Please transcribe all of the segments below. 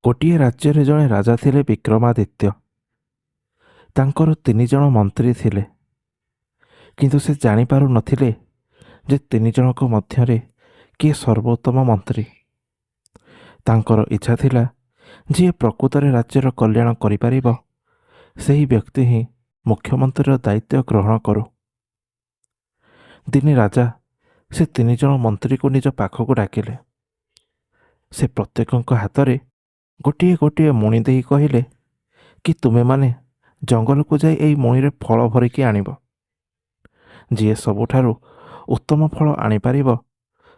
ଗୋଟିଏ ରାଜ୍ୟରେ ଜଣେ ରାଜା ଥିଲେ ବିକ୍ରମାଦିତ୍ୟ। ତାଙ୍କର 3 ଜଣ ମନ୍ତ୍ରୀ ଥିଲେ, କିନ୍ତୁ ସେ ଜାଣିପାରୁନଥିଲେ ଯେ 3 ଜଣଙ୍କ ମଧ୍ୟରେ କିଏ ସର୍ବୋତ୍ତମ ମନ୍ତ୍ରୀ। ତାଙ୍କର ଇଚ୍ଛା ଥିଲା ଯିଏ ପ୍ରକୃତରେ ରାଜ୍ୟର କଲ୍ୟାଣ କରିପାରିବ ସେହି ବ୍ୟକ୍ତି ହିଁ ମୁଖ୍ୟମନ୍ତ୍ରୀର ଦାୟିତ୍ୱ ଗ୍ରହଣ କରୁ। ଦିନେ ରାଜା ସେ 3 ଜଣ ମନ୍ତ୍ରୀକୁ ନିଜ ପାଖକୁ ଡାକିଲେ। ସେ ପ୍ରତ୍ୟେକଙ୍କ ହାତରେ ଗୋଟିଏ ଗୋଟିଏ ମୁଣି ଦେଇ କହିଲେ କି ତୁମେମାନେ ଜଙ୍ଗଲକୁ ଯାଇ ଏହି ମୁଣିରେ ଫଳ ଭରିକି ଆଣିବ। ଯିଏ ସବୁଠାରୁ ଉତ୍ତମ ଫଳ ଆଣିପାରିବ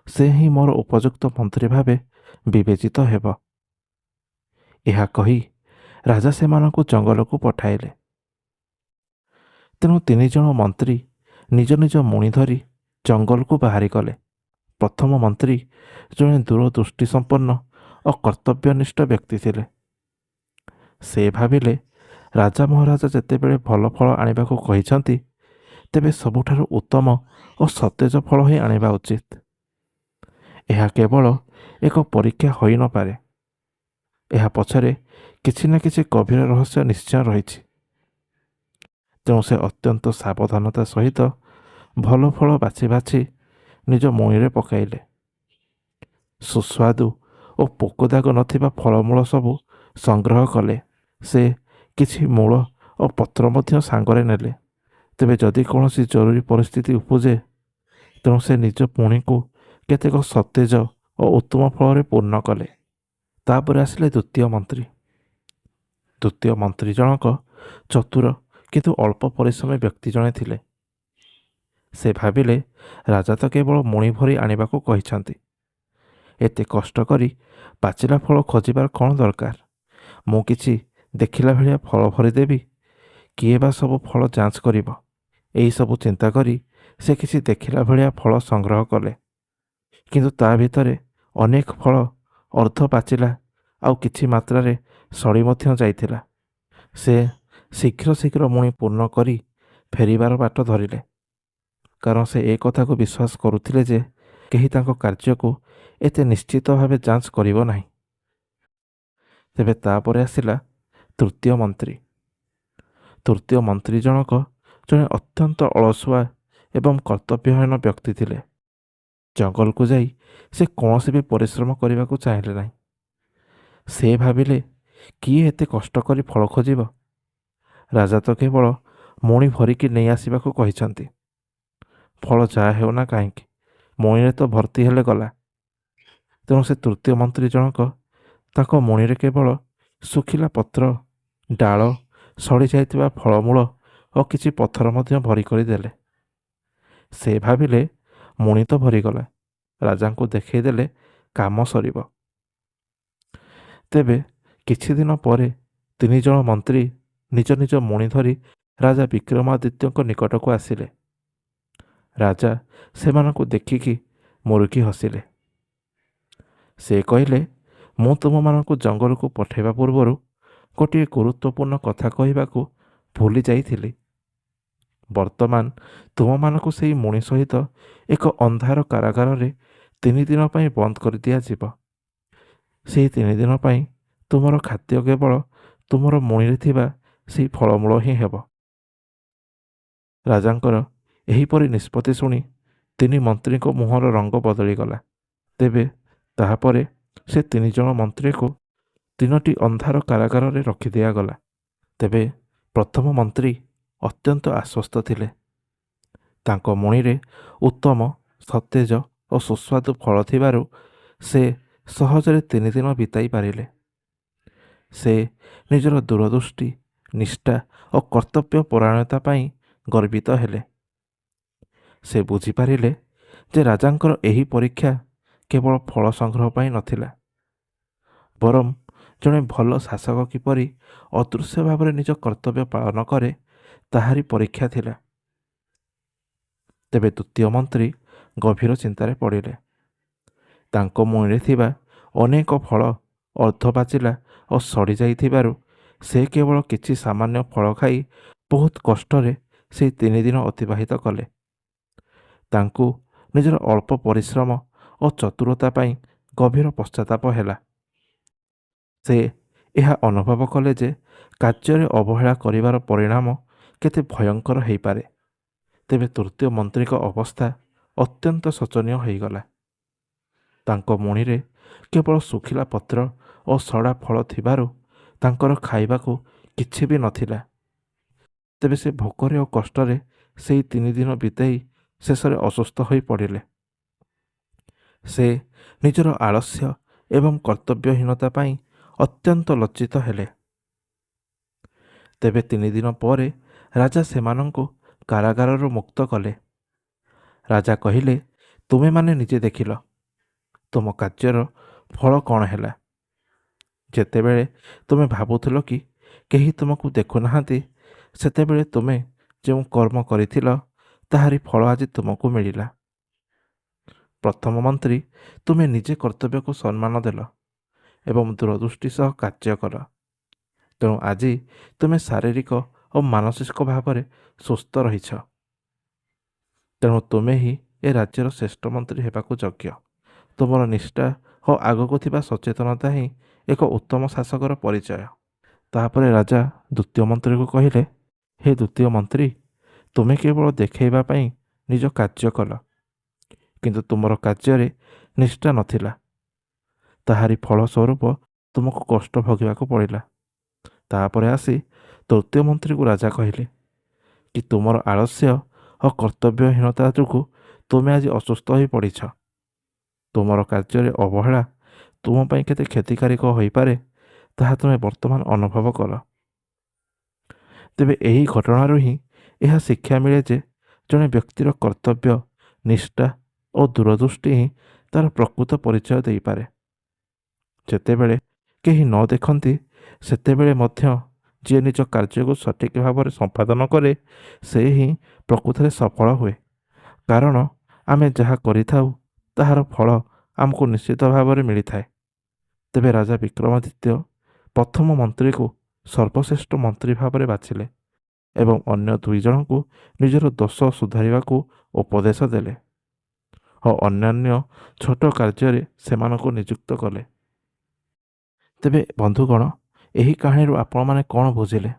ସେ ହିଁ ମୋର ଉପଯୁକ୍ତ ମନ୍ତ୍ରୀ ଭାବେ ବିବେଚିତ ହେବ। ଏହା କହି ରାଜା ସେମାନଙ୍କୁ ଜଙ୍ଗଲକୁ ପଠାଇଲେ। ତେଣୁ 3 ଜଣ ମନ୍ତ୍ରୀ ନିଜ ନିଜ ମୁଣି ଧରି ଜଙ୍ଗଲକୁ ବାହାରିଗଲେ। ପ୍ରଥମ ମନ୍ତ୍ରୀ ଜଣେ ଦୂରଦୃଷ୍ଟି ସମ୍ପନ୍ନ ଓ କର୍ତ୍ତବ୍ୟନିଷ୍ଠ ବ୍ୟକ୍ତି ଥିଲେ। ସେ ଭାବିଲେ ରାଜା ମହାରାଜା ଯେତେବେଳେ ଭଲ ଫଳ ଆଣିବାକୁ କହିଛନ୍ତି ତେବେ ସବୁଠାରୁ ଉତ୍ତମ ଓ ସତେଜ ଫଳ ହିଁ ଆଣିବା ଉଚିତ। ଏହା କେବଳ ଏକ ପରୀକ୍ଷା ହୋଇନପାରେ, ଏହା ପଛରେ କିଛି ନା କିଛି ଗଭୀର ରହସ୍ୟ ନିଶ୍ଚୟ ରହିଛି। ତେଣୁ ସେ ଅତ୍ୟନ୍ତ ସାବଧାନତା ସହିତ ଭଲ ଫଳ ବାଛି ବାଛି ନିଜ ମୁଣିରେ ପକାଇଲେ। ସୁସ୍ୱାଦୁ ଓ ପୋକ ଦାଗ ନଥିବା ଫଳମୂଳ ସବୁ ସଂଗ୍ରହ କଲେ। ସେ କିଛି ମୂଳ ଓ ପତ୍ର ମଧ୍ୟ ସାଙ୍ଗରେ ନେଲେ। ତେବେ ଯଦି କୌଣସି ଜରୁରୀ ପରିସ୍ଥିତି ଉପୁଜେ ତେଣୁ ସେ ନିଜ ପୁଣିକୁ କେତେକ ସତେଜ ଓ ଉତ୍ତମ ଫଳରେ ପୂର୍ଣ୍ଣ କଲେ। ତାପରେ ଆସିଲେ ଦ୍ୱିତୀୟ ମନ୍ତ୍ରୀ। ଦ୍ୱିତୀୟ ମନ୍ତ୍ରୀ ଜଣକ ଚତୁର କିନ୍ତୁ ଅଳ୍ପ ପରିଶ୍ରମୀ ବ୍ୟକ୍ତି ଜଣେ ଥିଲେ। ସେ ଭାବିଲେ ରାଜା ତ କେବଳ ମୁଣି ଭରି ଆଣିବାକୁ କହିଛନ୍ତି, ଏତେ କଷ୍ଟ କରି ପାଚିଲା ଫଳ ଖୋଜିବାର କ'ଣ ଦରକାର। ମୁଁ କିଛି ଦେଖିଲା ଭଳିଆ ଫଳ ଭରିଦେବି, କିଏ ବା ସବୁ ଫଳ ଯାଞ୍ଚ କରିବ। ଏହିସବୁ ଚିନ୍ତା କରି ସେ କିଛି ଦେଖିଲା ଭଳିଆ ଫଳ ସଂଗ୍ରହ କଲେ। କିନ୍ତୁ ତା ଭିତରେ ଅନେକ ଫଳ ଅର୍ଦ୍ଧ ପାଚିଲା ଆଉ କିଛି ମାତ୍ରାରେ ସଡ଼ି ମଧ୍ୟ ଯାଇଥିଲା। ସେ ଶୀଘ୍ର ଶୀଘ୍ର ମୁଣି ପୂର୍ଣ୍ଣ କରି ଫେରିବାର ବାଟ ଧରିଲେ, କାରଣ ସେ ଏ କଥାକୁ ବିଶ୍ୱାସ କରୁଥିଲେ ଯେ କେହି ତାଙ୍କ କାର୍ଯ୍ୟକୁ ଏତେ ନିଶ୍ଚିତ ଭାବେ ଯାଞ୍ଚ କରିବ ନାହିଁ। ତେବେ ତାପରେ ଆସିଲା ତୃତୀୟ ମନ୍ତ୍ରୀ। ତୃତୀୟ ମନ୍ତ୍ରୀ ଜଣକ ଜଣେ ଅତ୍ୟନ୍ତ ଅଳସୁଆ ଏବଂ କର୍ତ୍ତବ୍ୟହୀନ ବ୍ୟକ୍ତି ଥିଲେ। ଜଙ୍ଗଲକୁ ଯାଇ ସେ କୌଣସି ବି ପରିଶ୍ରମ କରିବାକୁ ଚାହିଁଲେ ନାହିଁ। ସେ ଭାବିଲେ କିଏ ଏତେ କଷ୍ଟ କରି ଫଳ ଖୋଜିବ। ରାଜା ତ କେବଳ ମୁଣି ଭରିକି ନେଇ ଆସିବାକୁ କହିଛନ୍ତି। ଫଳ ଯାହା ହେଉ ନା କାହିଁକି ମୁଣିରେ ତ ଭର୍ତ୍ତି ହେଲେ ଗଲା। ତେଣୁ ସେ ତୃତୀୟ ମନ୍ତ୍ରୀ ଜଣକ ତାଙ୍କ ମୁଣିରେ କେବଳ ଶୁଖିଲା ପତ୍ର, ଡାଳ, ସଡ଼ି ଯାଇଥିବା ଫଳମୂଳ ଓ କିଛି ପଥର ମଧ୍ୟ ଭରି କରିଦେଲେ। ସେ ଭାବିଲେ ମୁଣି ତ ଭରିଗଲା, ରାଜାଙ୍କୁ ଦେଖାଇ ଦେଲେ କାମ ସରିବ। ତେବେ କିଛି ଦିନ ପରେ 3 ଜଣ ମନ୍ତ୍ରୀ ନିଜ ନିଜ ମୁଣି ଧରି ରାଜା ବିକ୍ରମାଦିତ୍ୟଙ୍କ ନିକଟକୁ ଆସିଲେ। ରାଜା ସେମାନଙ୍କୁ ଦେଖିକି ମୁରୁକି ହସିଲେ। ସେ କହିଲେ, ମୁଁ ତୁମମାନଙ୍କୁ ଜଙ୍ଗଲକୁ ପଠାଇବା ପୂର୍ବରୁ ଗୋଟିଏ ଗୁରୁତ୍ୱପୂର୍ଣ୍ଣ କଥା କହିବାକୁ ଭୁଲି ଯାଇଥିଲି। ବର୍ତ୍ତମାନ ତୁମମାନଙ୍କୁ ସେହି ମୁଣି ସହିତ ଏକ ଅନ୍ଧାର କାରାଗାରରେ 3 ଦିନ ପାଇଁ ବନ୍ଦ କରିଦିଆଯିବ। ସେହି 3 ଦିନ ପାଇଁ ତୁମର ଖାଦ୍ୟ କେବଳ ତୁମର ମୁଣିରେ ଥିବା ସେହି ଫଳମୂଳ ହିଁ ହେବ। ରାଜାଙ୍କର ଏହିପରି ନିଷ୍ପତ୍ତି ଶୁଣି 3 ମନ୍ତ୍ରୀଙ୍କ ମୁହଁର ରଙ୍ଗ ବଦଳିଗଲା। ତେବେ ତାହାପରେ ସେ 3 ଜଣ ମନ୍ତ୍ରୀକୁ 3ଟି ଅନ୍ଧାର କାରାଗାରରେ ରଖିଦିଆଗଲା। ତେବେ ପ୍ରଥମ ମନ୍ତ୍ରୀ ଅତ୍ୟନ୍ତ ଆଶ୍ୱସ୍ତ ଥିଲେ। ତାଙ୍କ ମୁଣିରେ ଉତ୍ତମ, ସତେଜ ଓ ସୁସ୍ୱାଦୁ ଫଳ ଥିବାରୁ ସେ ସହଜରେ 3 ଦିନ ବିତାଇ ପାରିଲେ। ସେ ନିଜର ଦୂରଦୃଷ୍ଟି, ନିଷ୍ଠା ଓ କର୍ତ୍ତବ୍ୟ ପରାୟଣତା ପାଇଁ ଗର୍ବିତ ହେଲେ। ସେ ବୁଝିପାରିଲେ ଯେ ରାଜାଙ୍କର ଏହି ପରୀକ୍ଷା କେବଳ ଫଳ ସଂଗ୍ରହ ପାଇଁ ନଥିଲା, ବରଂ ଜଣେ ଭଲ ଶାସକ କିପରି ଅଦୃଶ୍ୟ ଭାବରେ ନିଜ କର୍ତ୍ତବ୍ୟ ପାଳନ କରେ ତାହାରି ପରୀକ୍ଷା ଥିଲା। ତେବେ ଦ୍ୱିତୀୟ ମନ୍ତ୍ରୀ ଗଭୀର ଚିନ୍ତାରେ ପଡ଼ିଲେ। ତାଙ୍କ ମୁଣିରେ ଥିବା ଅନେକ ଫଳ ଅର୍ଦ୍ଧ ପାଚିଲା ଓ ସଡ଼ି ଯାଇଥିବାରୁ ସେ କେବଳ କିଛି ସାମାନ୍ୟ ଫଳ ଖାଇ ବହୁତ କଷ୍ଟରେ ସେହି 3 ଦିନ ଅତିବାହିତ କଲେ। ତାଙ୍କୁ ନିଜର ଅଳ୍ପ ପରିଶ୍ରମ ଓ ଚତୁରତା ପାଇଁ ଗଭୀର ପଶ୍ଚାତାପ ହେଲା। ସେ ଏହା ଅନୁଭବ କଲେ ଯେ କାର୍ଯ୍ୟରେ ଅବହେଳା କରିବାର ପରିଣାମ କେତେ ଭୟଙ୍କର ହୋଇପାରେ। ତେବେ ତୃତୀୟ ମନ୍ତ୍ରୀଙ୍କ ଅବସ୍ଥା ଅତ୍ୟନ୍ତ ଶୋଚନୀୟ ହୋଇଗଲା। ତାଙ୍କ ମୁଣିରେ କେବଳ ଶୁଖିଲା ପତ୍ର ଓ ସଡ଼ା ଫଳ ଥିବାରୁ ତାଙ୍କର ଖାଇବାକୁ କିଛି ବି ନଥିଲା। ତେବେ ସେ ଭୋକରେ ଓ କଷ୍ଟରେ ସେଇ 3 ଦିନ ବିତେଇ ଶେଷରେ ଅସୁସ୍ଥ ହୋଇ ପଡ଼ିଲେ। ସେ ନିଜର ଆଳସ୍ୟ ଏବଂ କର୍ତ୍ତବ୍ୟହୀନତା ପାଇଁ ଅତ୍ୟନ୍ତ ଲଜ୍ଜିତ ହେଲେ। ତେବେ 3 ଦିନ ପରେ ରାଜା ସେମାନଙ୍କୁ କାରାଗାରରୁ ମୁକ୍ତ କଲେ। ରାଜା କହିଲେ, ତୁମେମାନେ ନିଜେ ଦେଖିଲ ତୁମ କାର୍ଯ୍ୟର ଫଳ କ'ଣ ହେଲା। ଯେତେବେଳେ ତୁମେ ଭାବୁଥିଲ କି କେହି ତୁମକୁ ଦେଖୁନାହାନ୍ତି, ସେତେବେଳେ ତୁମେ ଯେଉଁ କର୍ମ କରିଥିଲ ତାହାରି ଫଳ ଆଜି ତୁମକୁ ମିଳିଲା। ପ୍ରଥମ ମନ୍ତ୍ରୀ, ତୁମେ ନିଜେ କର୍ତ୍ତବ୍ୟକୁ ସମ୍ମାନ ଦେଲ ଏବଂ ଦୂରଦୃଷ୍ଟି ସହ କାର୍ଯ୍ୟ କଲ। ତେଣୁ ଆଜି ତୁମେ ଶାରୀରିକ ଓ ମାନସିକ ଭାବରେ ସୁସ୍ଥ ରହିଛ। ତେଣୁ ତୁମେ ହିଁ ଏ ରାଜ୍ୟର ଶ୍ରେଷ୍ଠ ମନ୍ତ୍ରୀ ହେବାକୁ ଯୋଗ୍ୟ। ତୁମର ନିଷ୍ଠା ଓ ଆଗକୁ ଥିବା ସଚେତନତା ହିଁ ଏକ ଉତ୍ତମ ଶାସକର ପରିଚୟ। ତାପରେ ରାଜା ଦ୍ୱିତୀୟ ମନ୍ତ୍ରୀକୁ କହିଲେ, ହେ ଦ୍ୱିତୀୟ ମନ୍ତ୍ରୀ, ତୁମେ କେବଳ ଦେଖାଇବା ପାଇଁ ନିଜ କାର୍ଯ୍ୟ କଲ, କିନ୍ତୁ ତୁମର କାର୍ଯ୍ୟରେ ନିଷ୍ଠା ନଥିଲା। ତାହାରି ଫଳସ୍ୱରୂପ ତୁମକୁ କଷ୍ଟ ଭୋଗିବାକୁ ପଡ଼ିଲା। ତାପରେ ଆସି ତୃତୀୟ ମନ୍ତ୍ରୀକୁ ରାଜା କହିଲେ କି ତୁମର ଆଳସ୍ୟ ଓ କର୍ତ୍ତବ୍ୟହୀନତା ଯୋଗୁଁ ତୁମେ ଆଜି ଅସୁସ୍ଥ ହୋଇ ପଡ଼ିଛ। ତୁମର କାର୍ଯ୍ୟରେ ଅବହେଳା ତୁମ ପାଇଁ କେତେ କ୍ଷତିକାରକ ହୋଇପାରେ ତାହା ତୁମେ ବର୍ତ୍ତମାନ ଅନୁଭବ କଲ। ତେବେ ଏହି ଘଟଣାରୁ ହିଁ ଏହା ଶିକ୍ଷା ମିଳେ ଯେ ଜଣେ ବ୍ୟକ୍ତିର କର୍ତ୍ତବ୍ୟ, ନିଷ୍ଠା ଓ ଦୂରଦୃଷ୍ଟି ହିଁ ତା'ର ପ୍ରକୃତ ପରିଚୟ ଦେଇପାରେ। ଯେତେବେଳେ କେହି ନ ଦେଖନ୍ତି, ସେତେବେଳେ ମଧ୍ୟ ଯିଏ ନିଜ କାର୍ଯ୍ୟକୁ ସଠିକ୍ ଭାବରେ ସମ୍ପାଦନ କରେ ସେ ହିଁ ପ୍ରକୃତରେ ସଫଳ ହୁଏ। କାରଣ ଆମେ ଯାହା କରିଥାଉ ତାହାର ଫଳ ଆମକୁ ନିଶ୍ଚିତ ଭାବରେ ମିଳିଥାଏ। ତେବେ ରାଜା ବିକ୍ରମାଦିତ୍ୟ ପ୍ରଥମ ମନ୍ତ୍ରୀକୁ ସର୍ବଶ୍ରେଷ୍ଠ ମନ୍ତ୍ରୀ ଭାବରେ ବାଛିଲେ ଏବଂ ଅନ୍ୟ 2 ଜଣଙ୍କୁ ନିଜର ଦୋଷ ସୁଧାରିବାକୁ ଉପଦେଶ ଦେଲେ ଓ ଅନ୍ୟାନ୍ୟ ଛୋଟ କାର୍ଯ୍ୟରେ ସେମାନଙ୍କୁ ନିଯୁକ୍ତ କଲେ। ତେବେ ବନ୍ଧୁଗଣ, ଏହି କାହାଣୀରୁ ଆପଣମାନେ କ'ଣ ବୁଝିଲେ?